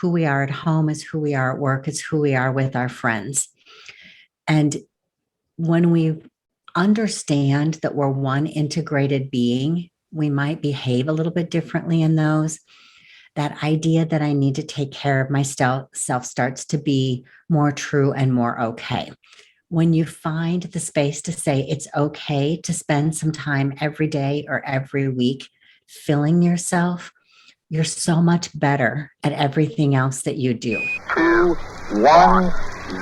who we are at home is who we are at work, is who we are with our friends. And when we understand that we're one integrated being, we might behave a little bit differently in those. That idea that I need to take care of myself starts to be more true and more okay. When you find the space to say it's okay to spend some time every day or every week filling yourself, you're so much better at everything else that you do. 2, 1,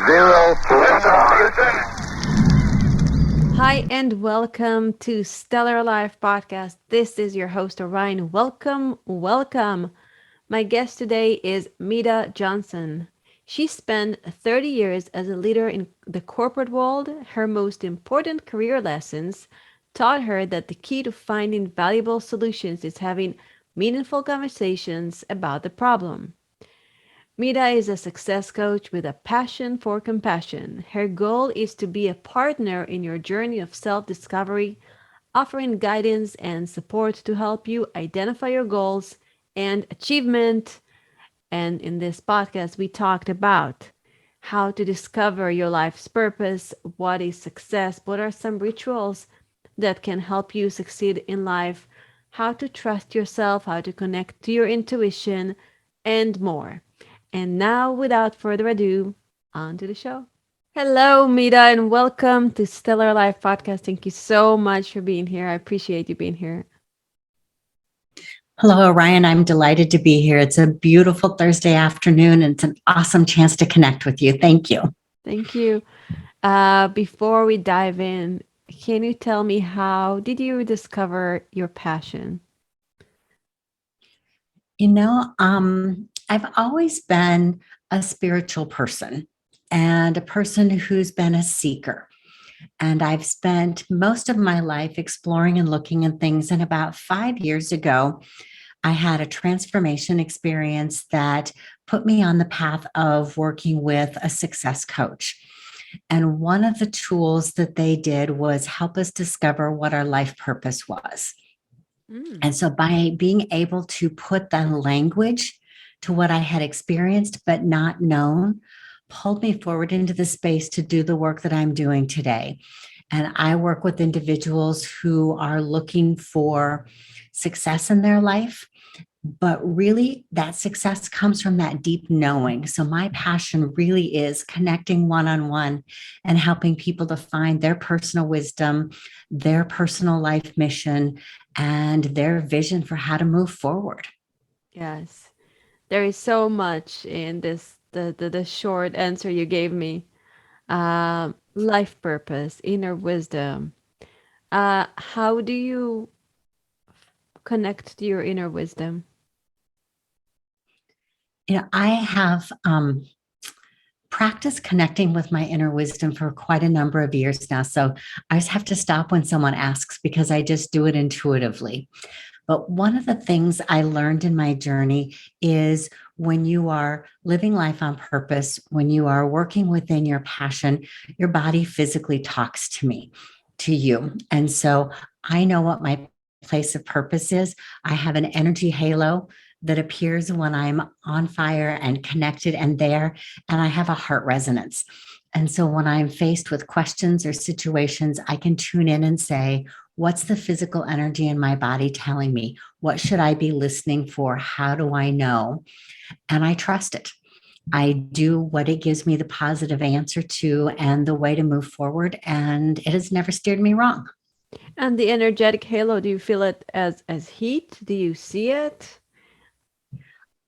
0. Hi, and welcome to Stellar Life Podcast. This is your host, Orion. Welcome. My guest today is Medha Johnson. She spent 30 years as a leader in the corporate world. Her most important career lessons taught her that the key to finding valuable solutions is having meaningful conversations about the problem. Medha is a success coach with a passion for compassion. Her goal is to be a partner in your journey of self-discovery, offering guidance and support to help you identify your goals and achievement. And in this podcast, we talked about how to discover your life's purpose, what is success, what are some rituals that can help you succeed in life, how to trust yourself, how to connect to your intuition, and more. And now, without further ado, on to the show. Hello, Medha, and welcome to Stellar Life Podcast. Thank you so much for being here. I appreciate you being here. Hello, Orion. I'm delighted to be here. It's a beautiful Thursday afternoon, and it's an awesome chance to connect with you. Thank you. Thank you. Before we dive in, can you tell me how did you discover your passion? I've always been a spiritual person and a person who's been a seeker. And I've spent most of my life exploring and looking at things. And about 5 years ago, I had a transformation experience that put me on the path of working with a success coach. And one of the tools that they did was help us discover what our life purpose was. And so by being able to put the language to what I had experienced but not known, pulled me forward into the space to do the work that I'm doing today. And I work with individuals who are looking for success in their life, but really that success comes from that deep knowing. So my passion really is connecting one-on-one and helping people to find their personal wisdom, their personal life mission, and their vision for how to move forward. Yes, there is so much in this, the short answer you gave me. Life purpose, inner wisdom. How do you connect to your inner wisdom? I have practiced connecting with my inner wisdom for quite a number of years now. So I just have to stop when someone asks because I just do it intuitively. But one of the things I learned in my journey is when you are living life on purpose, when you are working within your passion, your body physically talks to you. And so I know what my place of purpose is. I have an energy halo that appears when I'm on fire and connected and there, and I have a heart resonance. And so when I'm faced with questions or situations, I can tune in and say, what's the physical energy in my body telling me? What should I be listening for? How do I know? And I trust it. I do what it gives me the positive answer to and the way to move forward. And it has never steered me wrong. And the energetic halo, do you feel it as heat? Do you see it?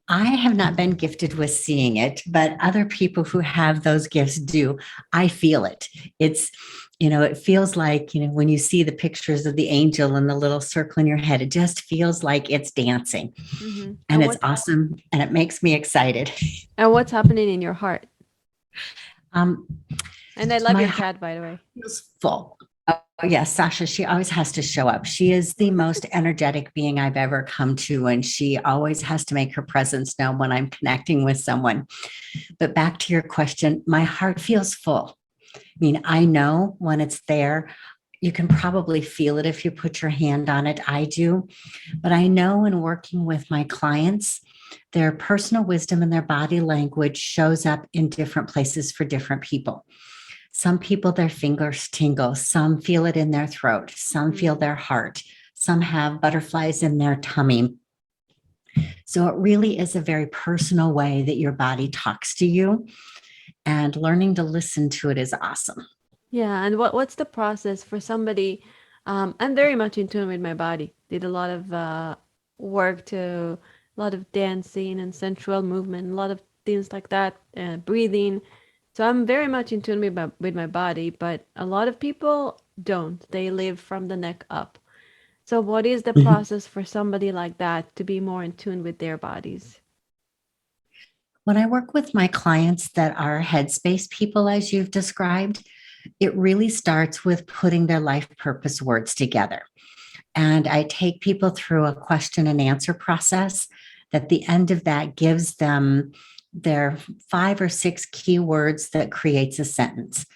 I have not been gifted with seeing it, but other people who have those gifts do. I feel it. It feels like, when you see the pictures of the angel and the little circle in your head, it just feels like it's dancing. Mm-hmm. And it's awesome. And it makes me excited. And what's happening in your heart? Um, And I love my your heart chat, by the way. feels full. Oh, yes, Sasha, she always has to show up. She is the most energetic being I've ever come to, and she always has to make her presence known when I'm connecting with someone. But back to your question, my heart feels full. I mean, I know when it's there. You can probably feel it if you put your hand on it. I do. But I know in working with my clients, Their personal wisdom and their body language shows up in different places for different people. Some people, their fingers tingle. Some feel it in their throat. Some feel their heart. Some have butterflies in their tummy. So it really is a very personal way that your body talks to you. And learning to listen to it is awesome. Yeah, and what's the process for somebody? I'm very much in tune with my body. Did a lot of work to a lot of dancing and sensual movement, a lot of things like that, breathing. So I'm very much in tune with my body, but a lot of people don't. They live from the neck up. So what is the Mhm. process for somebody like that to be more in tune with their bodies? When I work with my clients that are headspace people, as you've described, it really starts with putting their life purpose words together. And I take people through a question and answer process that the end of that gives them their 5 or 6 keywords that creates a sentence.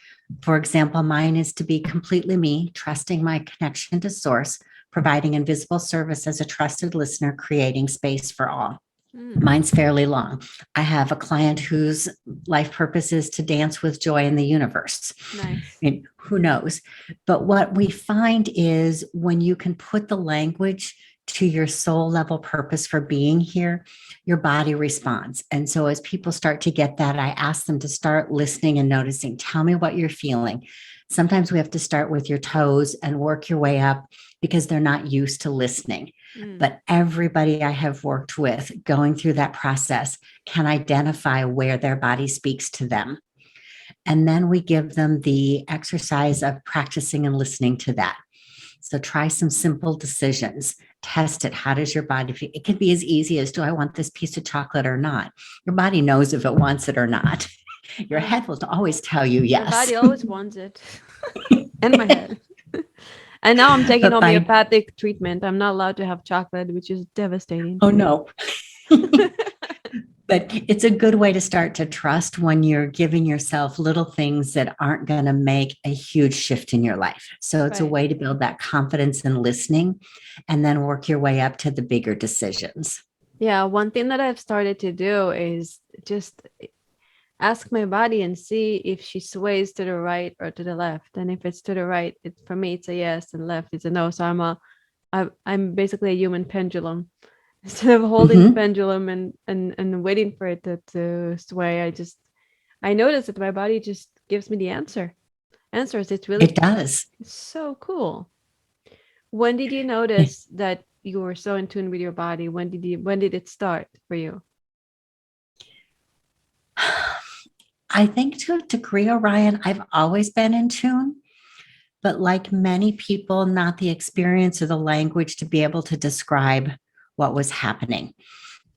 For example, mine is to be completely me, trusting my connection to source, providing invisible service as a trusted listener, creating space for all. Mm, Mine's fairly long. I have a client whose life purpose is to dance with joy in the universe. nice. And who knows? But what we find is when you can put the language to your soul level purpose for being here, your body responds. And so as people start to get that, I ask them to start listening and noticing. Tell me what you're feeling. Sometimes we have to start with your toes and work your way up because they're not used to listening. Mm, But everybody I have worked with going through that process can identify where their body speaks to them. And then we give them the exercise of practicing and listening to that. So try some simple decisions. Test it. How does your body feel? It can be as easy as, do I want this piece of chocolate or not? Your body knows if it wants it or not. Your my head will always tell you my yes. body always wants it, and my head. And now I'm taking But by, homeopathic treatment. I'm not allowed to have chocolate, which is devastating oh to me. no. But it's a good way to start to trust when you're giving yourself little things that aren't going to make a huge shift in your life. So it's a Right. way to build that confidence in listening and then work your way up to the bigger decisions. Yeah, one thing that I've started to do is just ask my body and see if she sways to the right or to the left. And if it's to the right, for me it's a yes, and left it's a no. So I'm basically a human pendulum. Instead of holding the Mhm. pendulum and waiting for it to sway, I notice that my body just gives me the answers. It's It really does. it's so cool. When did you notice that you were so in tune with your body? When did it start for you? I think to a degree, Orion, I've always been in tune, but like many people, not the experience or the language to be able to describe what was happening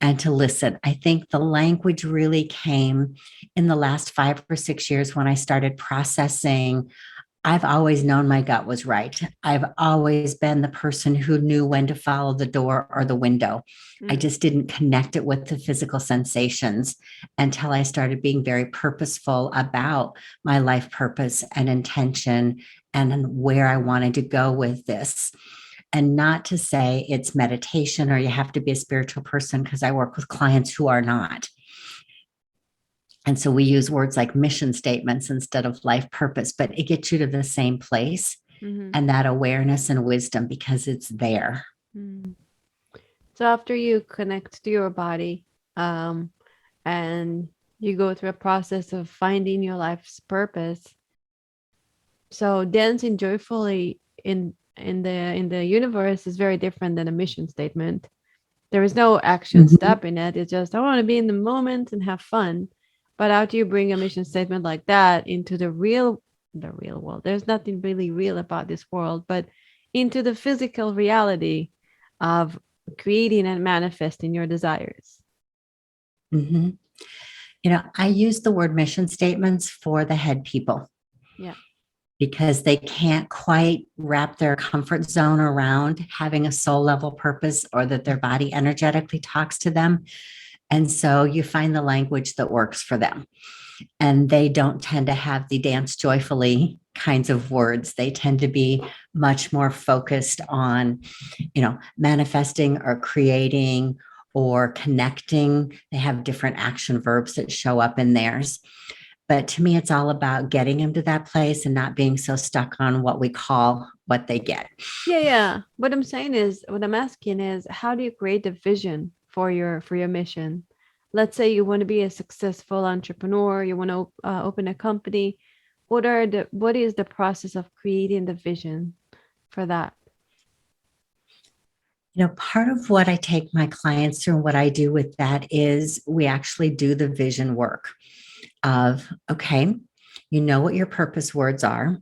and to listen. I think the language really came in the last 5 or 6 years when I started processing. I've always known my gut was right. I've always been the person who knew when to follow the door or the window. I Mm, just didn't connect it with the physical sensations until I started being very purposeful about my life purpose and intention and where I wanted to go with this. And not to say it's meditation or you have to be a spiritual person, because I work with clients who are not. And so we use words like mission statements instead of life purpose, but it gets you to the same place mhm, and that awareness and wisdom because it's there. mm. So after you connect to your body, um, and you go through a process of finding your life's purpose, so dancing joyfully in the universe is very different than a mission statement. There is no action Mhm. step in it. It's just, I want to be in the moment and have fun. But how do you bring a mission statement like that into the real world? There's nothing really real about this world, but into the physical reality of creating and manifesting your desires. Mhm. I use the word mission statements for the head people Yeah. because they can't quite wrap their comfort zone around having a soul level purpose or that their body energetically talks to them. And so you find the language that works for them. And they don't tend to have the dance joyfully kinds of words. They tend to be much more focused on, manifesting or creating or connecting. They have different action verbs that show up in theirs. But to me, it's all about getting them to that place and not being so stuck on what we call what they get. Yeah. What I'm saying is, what I'm asking is, how do you create the vision for your mission? Let's say you want to be a successful entrepreneur, you want to open a company. What is the process of creating the vision for that? Part of what I take my clients through and what I do with that is we actually do the vision work of, okay, you know what your purpose words are.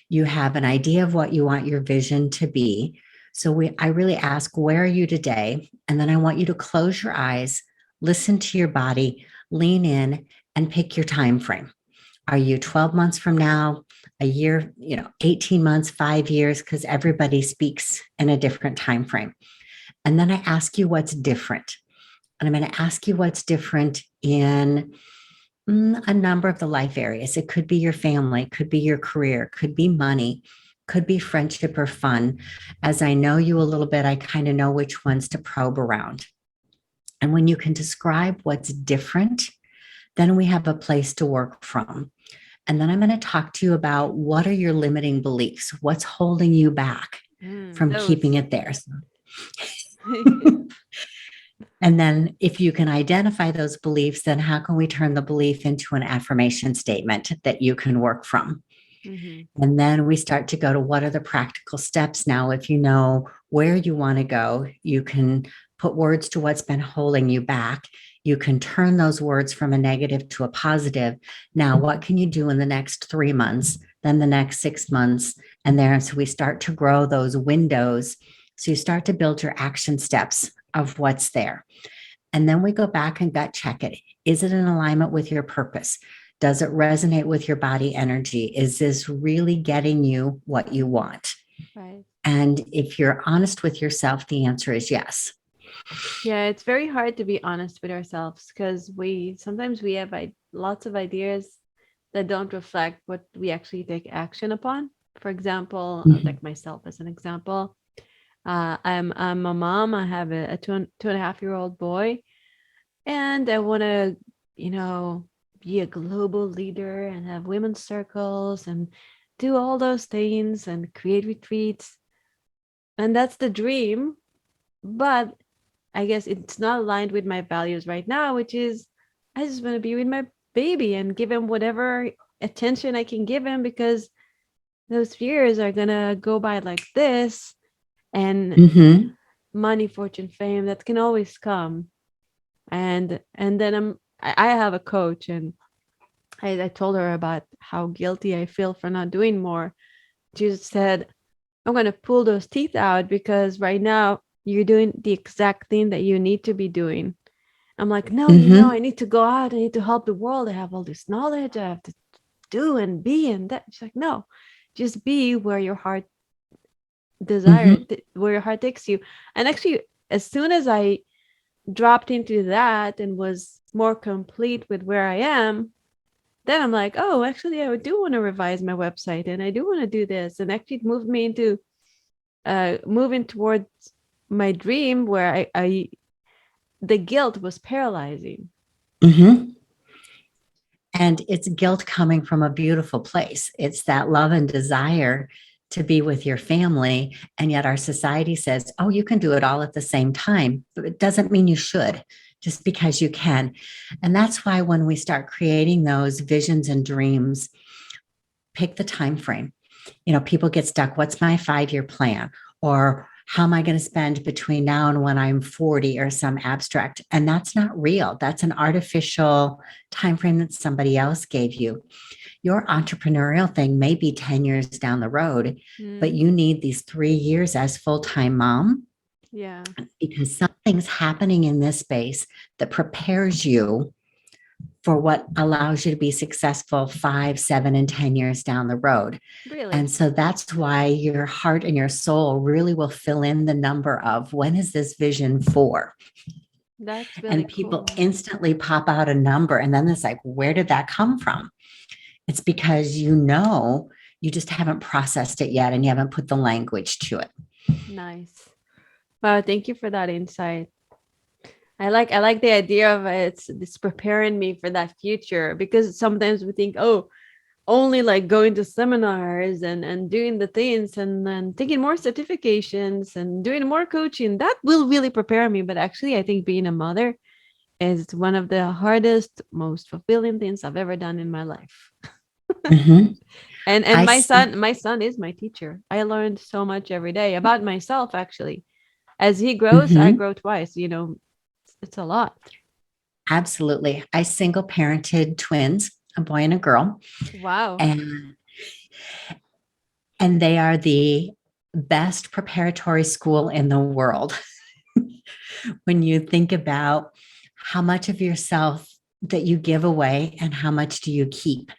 You have an idea of what you want your vision to be. So I really ask, where are you today? And then I want you to close your eyes, listen to your body, lean in, and pick your time frame. Are you 12 months from now, a year, 18 months, 5 years? Because everybody speaks in a different time frame. And then I ask you what's different. And I'm going to ask you what's different in a number of the life areas. It could be your family, could be your career, could be money, could be friendship or fun. As I know you a little bit, I kind of know which ones to probe around. And when you can describe what's different, then we have a place to work from. And then I'm going to talk to you about what are your limiting beliefs? What's holding you back from keeping it there? And then if you can identify those beliefs, then how can we turn the belief into an affirmation statement that you can work from? Mm-hmm. And then we start to go to what are the practical steps now? If you know where you want to go, you can put words to what's been holding you back. You can turn those words from a negative to a positive. Now, what can you do in the next 3 months, then the next 6 months? And there, so we start to grow those windows. So you start to build your action steps of what's there. And then we go back and gut check it. Is it in alignment with your purpose? Does it resonate with your body energy? Is this really getting you what you want? Right. And if you're honest with yourself, the answer is yes. Yeah, it's very hard to be honest with ourselves because sometimes we have lots of ideas that don't reflect what we actually take action upon. For example, I'll take myself as an example. I'm a mom. I have a 2.5-year-old boy, and I want to, be a global leader and have women's circles and do all those things and create retreats. And that's the dream. But I guess it's not aligned with my values right now, which is I just want to be with my baby and give him whatever attention I can give him because those years are going to go by like this. And money, fortune, fame, that can always come. And then I have a coach, and I told her about how guilty I feel for not doing more. She just said, I'm going to pull those teeth out because right now you're doing the exact thing that you need to be doing. I'm like, no, I need to go out. I need to help the world. I have all this knowledge. I have to do and be and that. She's like, no, just be where your heart desire, where your heart takes you. And actually, as soon as I dropped into that and was more complete with where I am, then I'm like, oh, actually, I do want to revise my website and I do want to do this. And actually, it moved me into moving towards my dream where the guilt was paralyzing. And it's guilt coming from a beautiful place. It's that love and desire to be with your family. And yet our society says, oh, you can do it all at the same time. But it doesn't mean you should, just because you can. And that's why when we start creating those visions and dreams, pick the time frame. People get stuck. What's my 5-year plan? Or how am I going to spend between now and when I'm 40 or some abstract? And that's not real. That's an artificial time frame that somebody else gave you. Your entrepreneurial thing may be 10 years down the road, but you need these 3 years as full-time mom. Yeah. Because something's happening in this space that prepares you for what allows you to be successful 5, 7, and 10 years down the road. Really? And so that's why your heart and your soul really will fill in the number of when is this vision for? That's really and people cool. instantly pop out a number. And then it's like, where did that come from? It's because you just haven't processed it yet and you haven't put the language to it. Nice. Wow, thank you for that insight. I like the idea of it's preparing me for that future, because sometimes we think, oh, only like going to seminars and doing the things and then taking more certifications and doing more coaching, that will really prepare me. But actually, I think being a mother is one of the hardest, most fulfilling things I've ever done in my life. Mhm. And I my see. son, my son is my teacher. I learned so much every day about myself, actually. As he grows, I Mhm. grow twice, it's a lot. Absolutely. I single parented twins, a boy and a girl, Wow. and they are the best preparatory school in the world. When you think about how much of yourself that you give away and how much do you keep,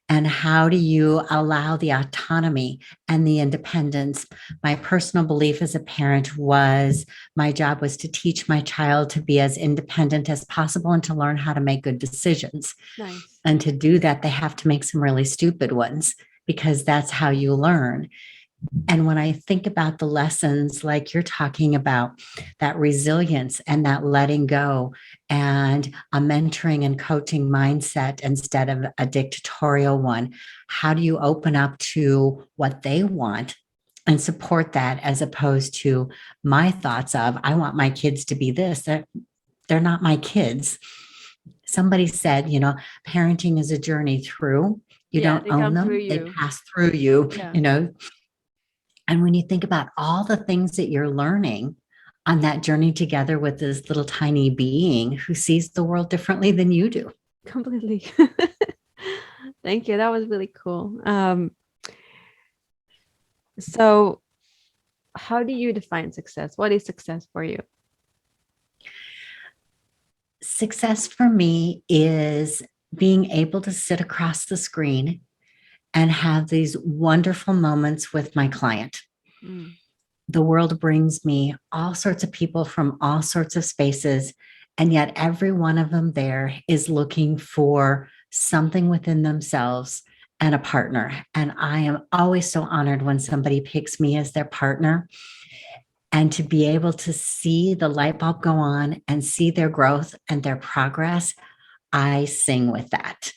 and how do you allow the autonomy and the independence. My personal belief as a parent was my job was to teach my child to be as independent as possible and to learn how to make good decisions. Nice. And to do that, they have to make some really stupid ones, because that's how you learn. And when I think about the lessons, like you're talking about, that resilience and that letting go, and a mentoring and coaching mindset instead of a dictatorial one, how do you open up to what they want and support that, as opposed to my thoughts of, I want my kids to be this? They're not my kids. Somebody said, parenting is a journey through. You Yeah, don't they own come through them, they you. pass through you, Yeah, and when you think about all the things that you're learning on that journey together with this little tiny being who sees the world differently than you do. completely. Thank you. That was really cool. So how do you define success? What is success for you? Success for me is being able to sit across the screen and have these wonderful moments with my client. Mm, The world brings me all sorts of people from all sorts of spaces, and yet every one of them there is looking for something within themselves and a partner. And I am always so honored when somebody picks me as their partner, and to be able to see the light bulb go on and see their growth and their progress. I sing with that.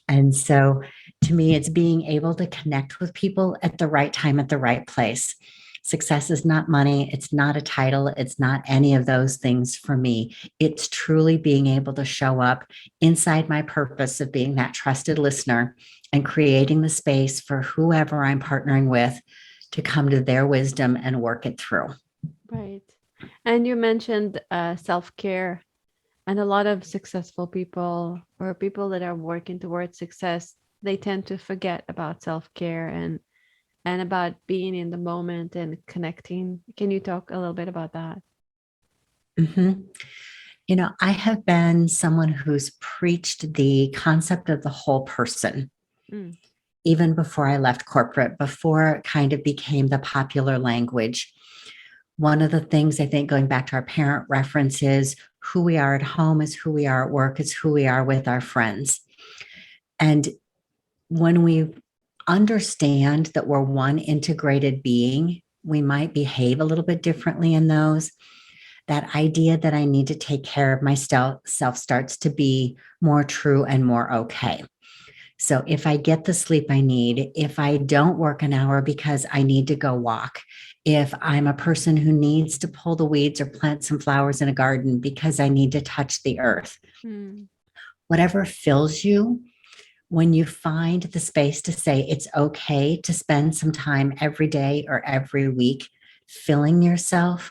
And so to me, it's being able to connect with people at the right time, at the right place. Success is not money. It's not a title. It's not any of those things for me. It's truly being able to show up inside my purpose of being that trusted listener and creating the space for whoever I'm partnering with to come to their wisdom and work it through. right. And you mentioned self-care, and a lot of successful people or people that are working towards success, they tend to forget about self-care and about being in the moment and connecting. Can you talk a little bit about that? Mhm. I have been someone who's preached the concept of the whole person Mm, even before I left corporate, before it kind of became the popular language. One of the things I think, going back to our parent reference, is who we are at home is who we are at work, is who we are with our friends. And when we understand that we're one integrated being, we might behave a little bit differently in those. That idea that I need to take care of myself starts to be more true and more okay. So if I get the sleep I need, if I don't work an hour because I need to go walk, if I'm a person who needs to pull the weeds or plant some flowers in a garden because I need to touch the earth, mm, whatever fills you, when you find the space to say it's okay to spend some time every day or every week filling yourself,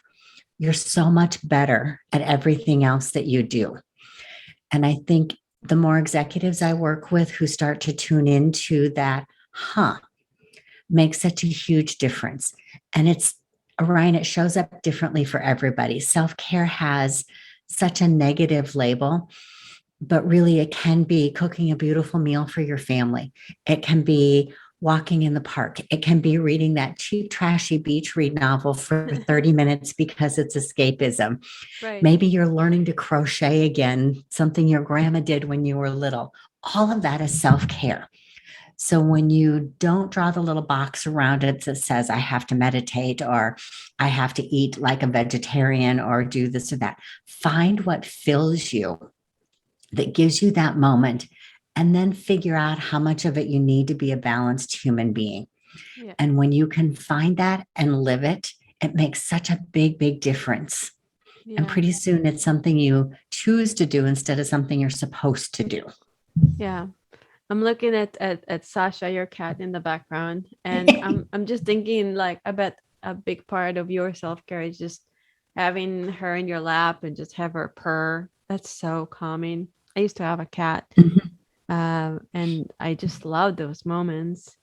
you're so much better at everything else that you do. And I think the more executives I work with who start to tune into that, makes such a huge difference. And it's, Orion, it shows up differently for everybody. Self care has such a negative label, but really it can be cooking a beautiful meal for your family. It can be walking in the park. It can be reading that cheap, trashy beach read novel for 30 minutes because it's escapism. right. Maybe you're learning to crochet again, something your grandma did when you were little. All of that is self care. So when you don't draw the little box around it that says, I have to meditate or I have to eat like a vegetarian or do this or that, find what fills you, that gives you that moment, and then figure out how much of it you need to be a balanced human being. Yeah. And when you can find that and live it, it makes such a big, big difference. And Yeah. pretty soon it's something you choose to do instead of something you're supposed to do. Yeah. I'm looking at Sasha, your cat in the background, and I'm just thinking like I bet a big part of your self-care is just having her in your lap and just have her purr. That's so calming. I used to have a cat, Mhm. and I just love those moments.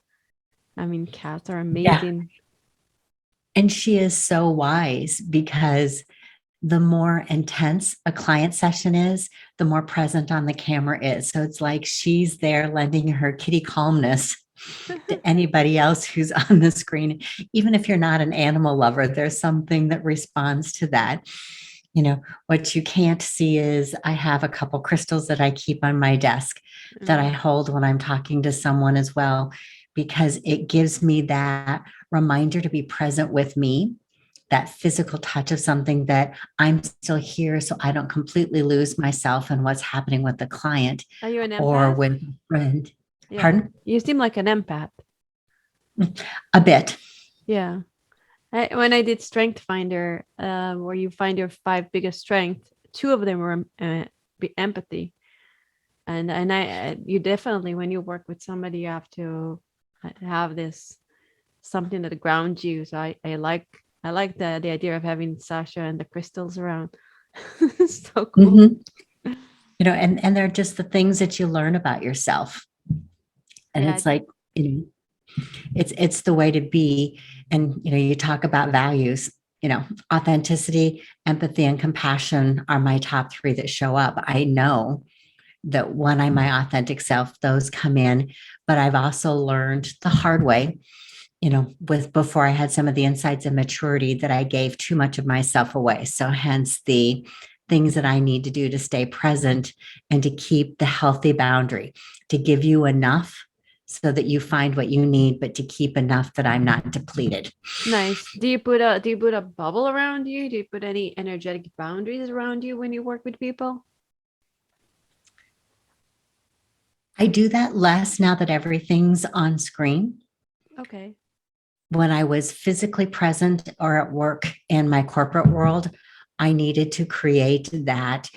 I mean, cats are Yeah. amazing. And she is so wise because the more intense a client session is, the more present on the camera is. So it's like she's there lending her kitty calmness to anybody else who's on the screen. Even if you're not an animal lover, there's something that responds to that. What you can't see is I have a couple crystals that I keep on my desk that I Mm. hold when I'm talking to someone as well, because it gives me that reminder to be present with me, that physical touch of something, that I'm still here so I don't completely lose myself in what's happening with the client Are you an or empath? with a friend. Yeah. Pardon? You seem like an empath. A bit. Yeah. When I did Strength Finder, where you find your five biggest strengths, two of them were empathy, and you definitely, when you work with somebody, you have to have this something that grounds you. So I like the idea of having Sasha and the crystals around. So cool. Mhm. And they're just the things that you learn about yourself. And Yeah. it's like, you know, it's the way to be. And you talk about values, authenticity, empathy, and compassion are my top three that show up. I know that when I'm my authentic self, those come in. But I've also learned the hard way, with before I had some of the insights and maturity, that I gave too much of myself away. So hence the things that I need to do to stay present and to keep the healthy boundary, to give you enough so that you find what you need, but to keep enough that I'm not depleted. Nice. Do you put a bubble around you? Do you put any energetic boundaries around you when you work with people? I do that less now that everything's on screen. Okay. When I was physically present or at work in my corporate world, I needed to create that.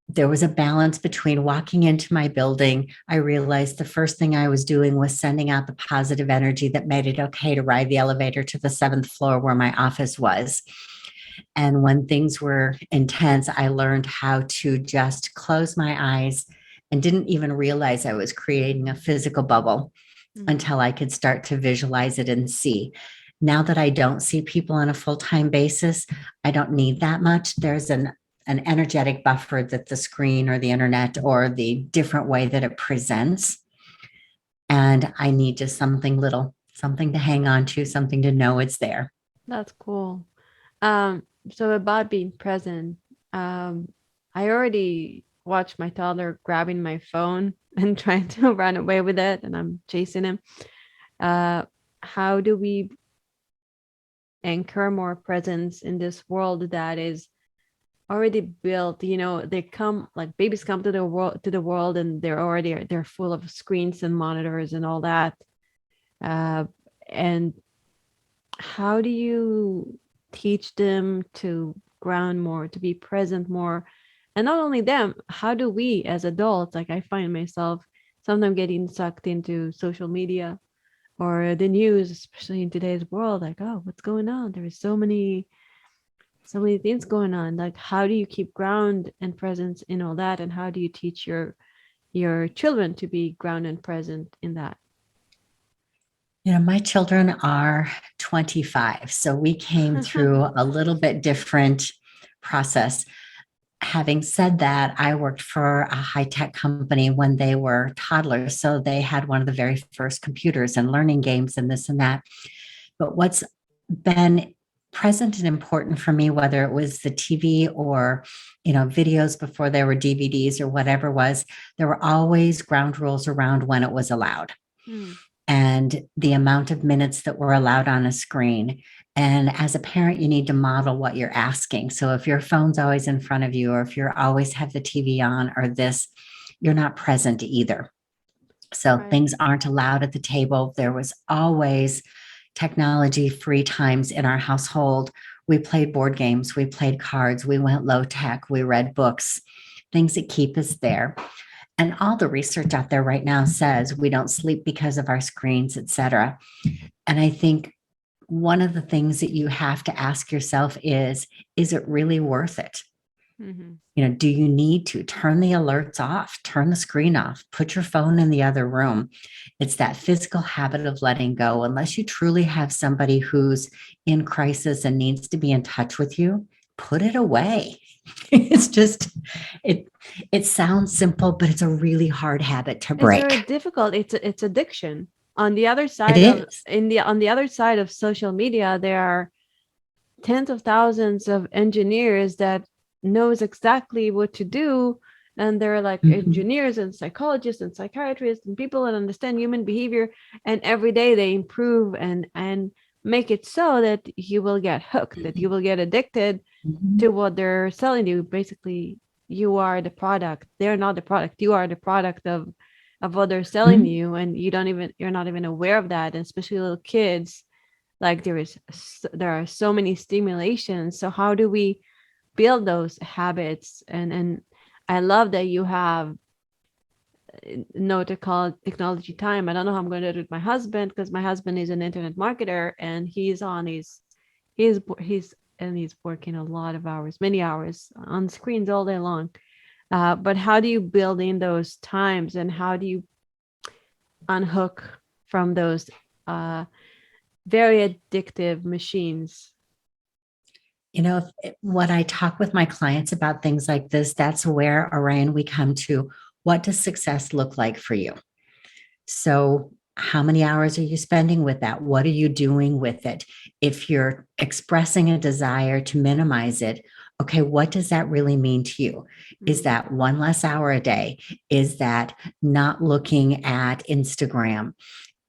There was a balance between walking into my building. I realized the first thing I was doing was sending out the positive energy that made it okay to ride the elevator to the seventh floor where my office was. And when things were intense, I learned how to just close my eyes and didn't even realize I was creating a physical bubble Mm. until I could start to visualize it and see. Now that I don't see people on a full-time basis, I don't need that much. There's an energetic buffer that the screen or the internet or the different way that it presents. And I need just something little, something to hang on to, something to know it's there. That's cool. Um, so about being present, I already watched my toddler grabbing my phone and trying to run away with it, and I'm chasing him. Uh, how do we anchor more presence in this world that is already built? They come like babies come to the world, and they're full of screens and monitors and all that. Uh, and how do you teach them to ground more, to be present more? And not only them, how do we as adults, like I find myself sometimes getting sucked into social media or the news, especially in today's world, like, oh, what's going on? There is so many things going on. Like, how do you keep ground and presence in all that? And how do you teach your children to be ground and present in that? My children are 25, so we came through a little bit different process. Having said that, I worked for a high tech company when they were toddlers. So they had one of the very first computers and learning games and this and that. But what's been present and important for me, whether it was the TV or, videos before there were DVDs or whatever was, there were always ground rules around when it was allowed. Mm. and the amount of minutes that we're allowed on a screen. And as a parent, you need to model what you're asking. So if your phone's always in front of you, or if you're always have the TV on or this, you're not present either. So Right. things aren't allowed at the table. There was always technology free times in our household. We played board games, we played cards, we went low tech, we read books, things that keep us there. And all the research out there right now says we don't sleep because of our screens, et cetera. And I think one of the things that you have to ask yourself is it really worth it? Mm-hmm. Do you need to turn the alerts off, turn the screen off, put your phone in the other room? It's that physical habit of letting go. Unless you truly have somebody who's in crisis and needs to be in touch with you, put it away. It's just, it it sounds simple, but it's a really hard habit to It's very break. difficult. It's addiction. On the other It side of is. on the other side of social media, there are tens of thousands of engineers that knows exactly what to do, and they're like Mhm. engineers and psychologists and psychiatrists and people that understand human behavior, and every day they improve and make it so that you will get hooked, that you will get addicted to Mhm. what they're selling you. Basically, you are the product, they're not the product, you are the product of what they're selling Mhm. you, and you're not even aware of that. And especially little kids, like there are so many stimulations. So how do we build those habits? And I love that you have no technology time. I don't know how I'm going to do it with my husband, because my husband is an internet marketer, and he's working a lot of hours, many hours on screens all day long. But how do you build in those times, and how do you unhook from those uh, very addictive machines? When I talk with my clients about things like this, that's where, Orion, we come to what does success look like for you? So, how many hours are you spending with that? What are you doing with it? If you're expressing a desire to minimize it, okay, what does that really mean to you? Is Mm, that one less hour a day? Is that not looking at Instagram?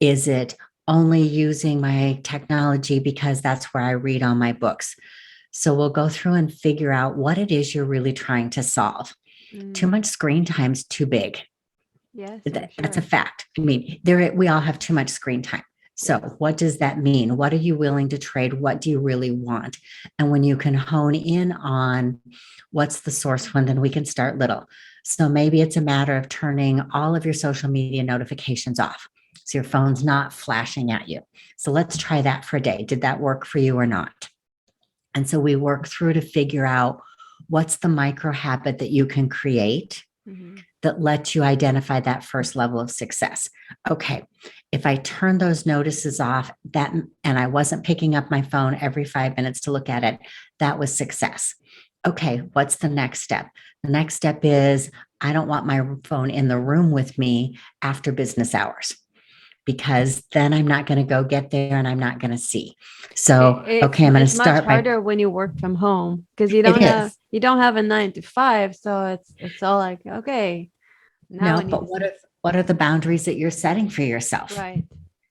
Is it only using my technology because that's where I read all my books? So we'll go through and figure out what it is you're really trying to solve. Too mm. much screen time's too big. Yes, I'm That's a sure. fact. I mean, we all have too much screen time. So, Yes. what does that mean? What are you willing to trade? What do you really want? And when you can hone in on what's the source one, then we can start little. So, maybe it's a matter of turning all of your social media notifications off. So, your phone's not flashing at you. So, let's try that for a day. Did that work for you or not? And so, we work through to figure out what's the micro habit that you can create Hmm. that lets you identify that first level of success. Okay, if I turn those notices off, that and I wasn't picking up my phone every 5 minutes to look at it, that was success. Okay, what's the next step? The next step is I don't want my phone in the room with me after business hours, because then I'm not going to go get there and I'm not going to see. So, okay, I'm going to It's much start by harder when you work from home, because it is. you don't have a 9 to 5, so it's all like, okay, now No, I need but to see. what are the boundaries that you're setting for yourself? Right.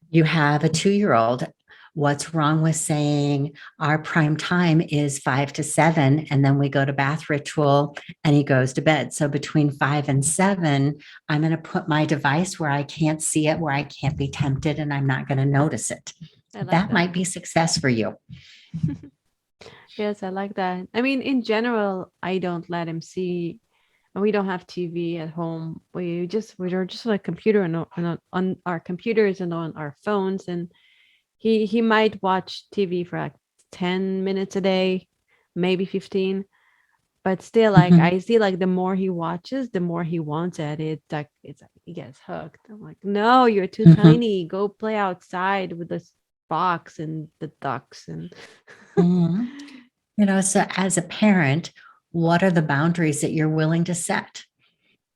You have a 2 year old. What's wrong with saying our prime time is 5 to 7, and then we go to bath ritual and he goes to bed? So between 5 and 7, I'm going to put my device where I can't see it, where I can't be tempted, and I'm not going to notice it. I like That that. might be success for you. Yes, I like that. I mean, in general, I don't let him see. We don't have TV at home. We're just on a computer, and on our computers and on our phones. And he might watch TV for like 10 minutes a day, maybe 15. But still, like, Mhm. I see, like, the more he watches, the more he wants it. It's like he gets hooked. I'm like, no, you're too Mhm. tiny. Go play outside with the fox and the ducks and Mhm. So as a parent, what are the boundaries that you're willing to set?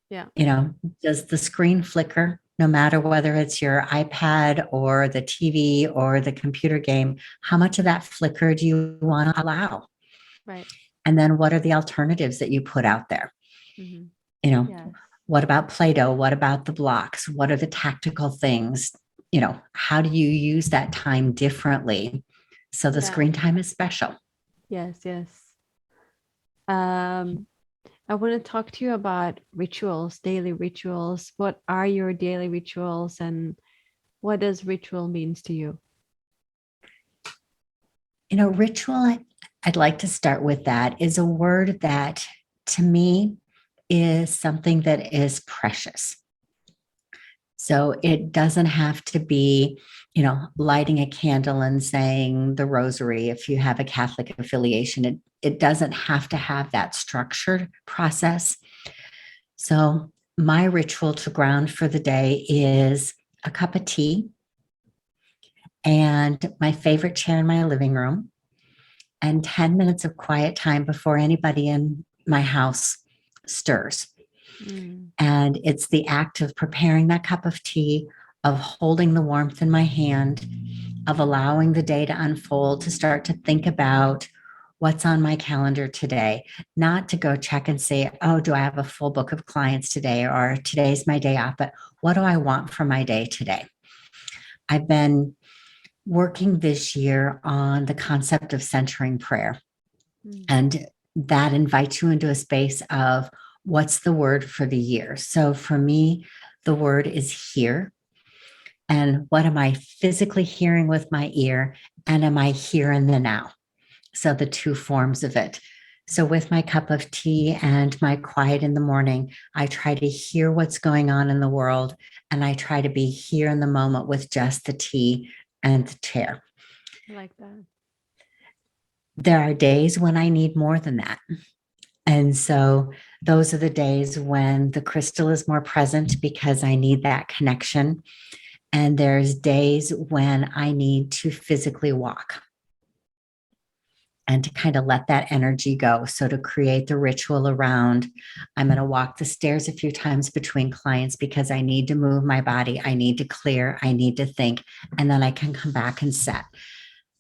yeah, You know, does the screen flicker no matter whether it's your iPad or the TV or the computer game? How much of that flicker do you want to allow? right. And then what are the alternatives that you put out there? Hmm. You know, Yes. What about Play-Doh? What about the blocks? What are the tactical things? How do you use that time differently so the Yeah. screen time is special? Yes, yes. Um, I want to talk to you about rituals, daily rituals. What are your daily rituals and what does ritual means to you? Ritual, I'd like to start with that, is a word that to me is something that is precious. So it doesn't have to be, lighting a candle and saying the rosary if you have a Catholic affiliation. It doesn't have to have that structured process. So my ritual to ground for the day is a cup of tea and my favorite chair in my living room and 10 minutes of quiet time before anybody in my house stirs. Mm. And it's the act of preparing that cup of tea, of holding the warmth in my hand, of allowing the day to unfold, to start to think about what's on my calendar today, not to go check and say, oh, do I have a full book of clients today or today's my day off, but what do I want for my day today? I've been working this year on the concept of centering prayer. Mm. And that invites you into a space of what's the word for the year. So for me, the word is here. And what am I physically hearing with my ear? And am I here in the now? So the two forms of it. So with my cup of tea and my quiet in the morning, I try to hear what's going on in the world. And I try to be here in the moment with just the tea and the chair. I like that. There are days when I need more than that. And so those are the days when the crystal is more present because I need that connection. And there's days when I need to physically walk and to kind of let that energy go. So to create the ritual around, I'm going to walk the stairs a few times between clients because I need to move my body. I need to clear. I need to think. And then I can come back and set.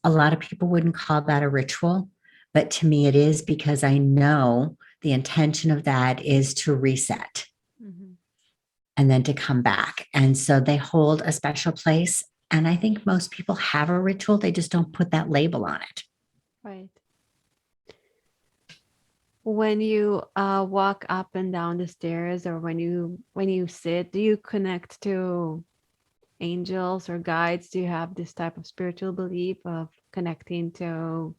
A lot of people wouldn't call that a ritual, but to me it is because I know the intention of that is to reset Mhm. and then to come back. And so they hold a special place. And I think most people have a ritual, they just don't put that label on it. Right. When you walk up and down the stairs or when you sit, do you connect to angels or guides? Do you have this type of spiritual belief of connecting to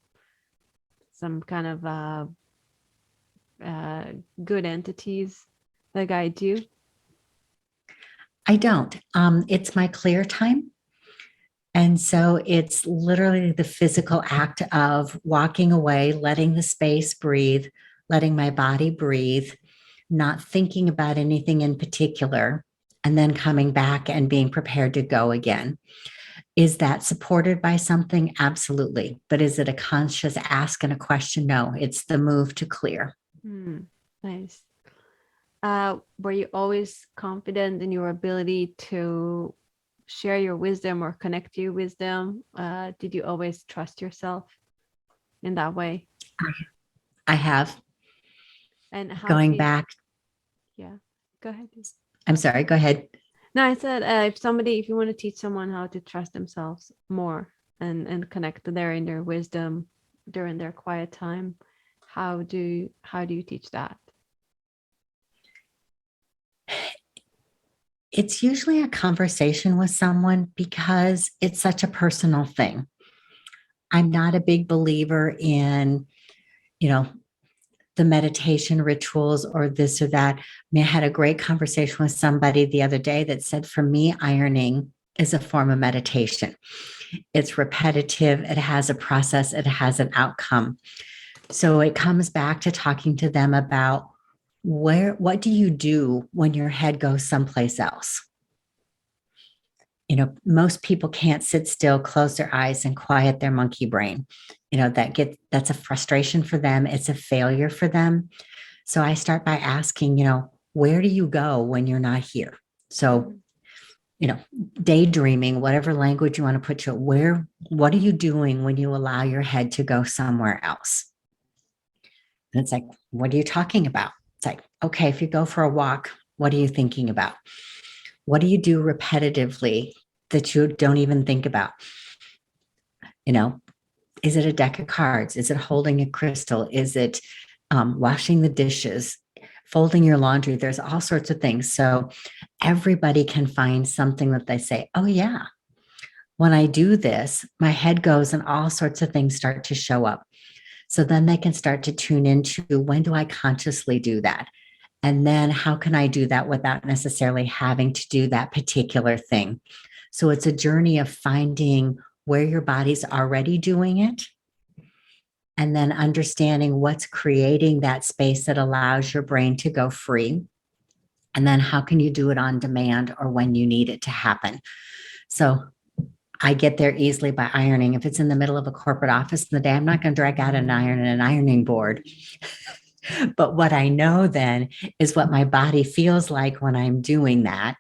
some kind of uh, good entities that guide you? I don't. It's my clear time. And so it's literally the physical act of walking away, letting the space breathe, letting my body breathe, not thinking about anything in particular, and then coming back and being prepared to go again. Is that supported by something? Absolutely. But is it a conscious ask and a question? No, it's the move to clear. Hmm, nice. Were you always confident in your ability to share your wisdom or connect to your wisdom? Did you always trust yourself in that way? I have And how going can, back. yeah, go ahead. I'm sorry, go ahead. No, I said if you want to teach someone how to trust themselves more and connect to their inner wisdom during their quiet time, how do you teach that? It's usually a conversation with someone because it's such a personal thing. I'm not a big believer in, you know, the meditation rituals or this or that. I mean, I had a great conversation with somebody the other day that said, for me, ironing is a form of meditation. It's repetitive, it has a process, it has an outcome. So it comes back to talking to them about what do you do when your head goes someplace else? Most people can't sit still, close their eyes and quiet their monkey brain. That's a frustration for them. It's a failure for them. So I start by asking, where do you go when you're not here? So, Mhm. you know, daydreaming, whatever language you want to put to it, what are you doing when you allow your head to go somewhere else? And it's like, what are you talking about? It's like, okay, if you go for a walk, What are you thinking about? What do you do repetitively that you don't even think about? You know, is it a deck of cards? Is it holding a crystal? Is it washing the dishes, folding your laundry? There's all sorts of things. So everybody can find something that they say, oh, yeah, when I do this, my head goes and all sorts of things start to show up. So then they can start to tune into, when do I consciously do that? And then how can I do that without necessarily having to do that particular thing? So it's a journey of finding where your body's already doing it, and then understanding what's creating that space that allows your brain to go free. And then how can you do it on demand or when you need it to happen? So I get there easily by ironing. If it's in the middle of a corporate office in the day, I'm not going to drag out an iron and an ironing board. But what I know then is what my body feels like when I'm doing that.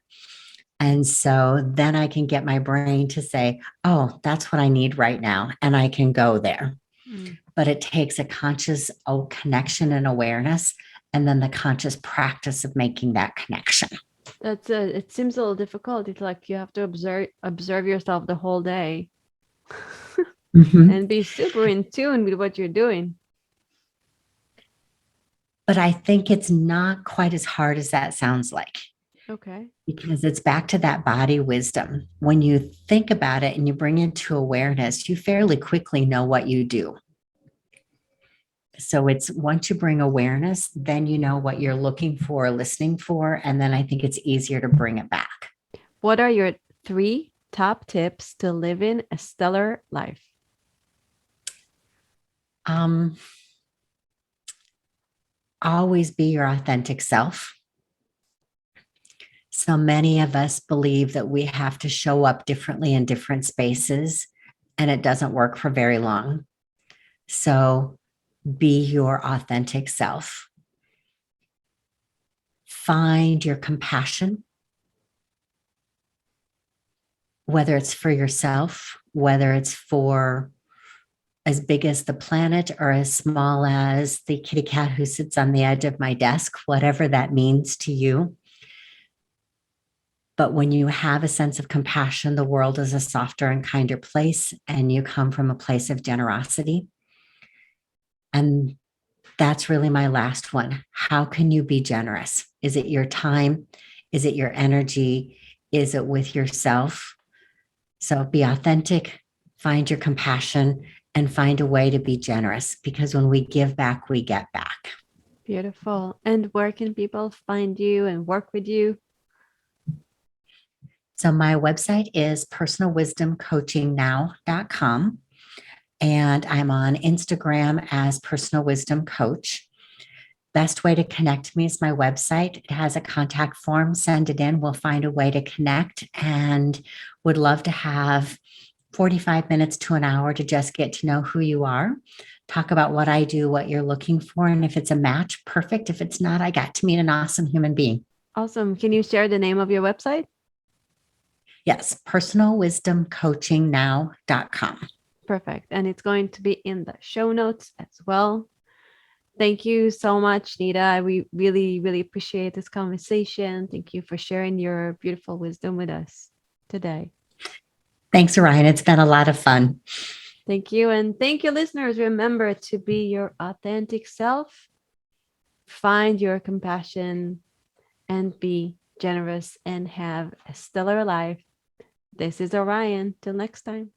And so then I can get my brain to say, oh, that's what I need right now. And I can go there. Mm. But it takes a conscious connection and awareness, and then the conscious practice of making that connection. It seems a little difficult. It's like you have to observe yourself the whole day and be super in tune with what you're doing. But I think it's not quite as hard as that sounds like. Okay. Because it's back to that body wisdom. When you think about it and you bring it to awareness, you fairly quickly know what you do. So it's once you bring awareness, then you know what you're looking for, listening for, and then I think it's easier to bring it back. What are your 3 top tips to living a stellar life? Always be your authentic self. So many of us believe that we have to show up differently in different spaces, and it doesn't work for very long. So be your authentic self. Find your compassion, whether it's for yourself, whether it's for as big as the planet or as small as the kitty cat who sits on the edge of my desk, whatever that means to you. But when you have a sense of compassion, the world is a softer and kinder place, and you come from a place of generosity. And that's really my last one. How can you be generous? Is it your time? Is it your energy? Is it with yourself? So be authentic, find your compassion, and find a way to be generous, because when we give back, we get back. Beautiful. And where can people find you and work with you? So my website is personalwisdomcoachingnow.com. And I'm on Instagram as Personal Wisdom Coach. Best way to connect to me is my website. It has a contact form. Send it in. We'll find a way to connect, and would love to have 45 minutes to an hour to just get to know who you are, talk about what I do, what you're looking for. And if it's a match, perfect. If it's not, I got to meet an awesome human being. Awesome. Can you share the name of your website? Yes, personalwisdomcoachingnow.com. Perfect. And it's going to be in the show notes as well. Thank you so much, Nita. We really, really appreciate this conversation. Thank you for sharing your beautiful wisdom with us today. Thanks, Orion. It's been a lot of fun. Thank you. And thank you, listeners. Remember to be your authentic self, find your compassion, and be generous and have a stellar life. This is Orion. Till next time.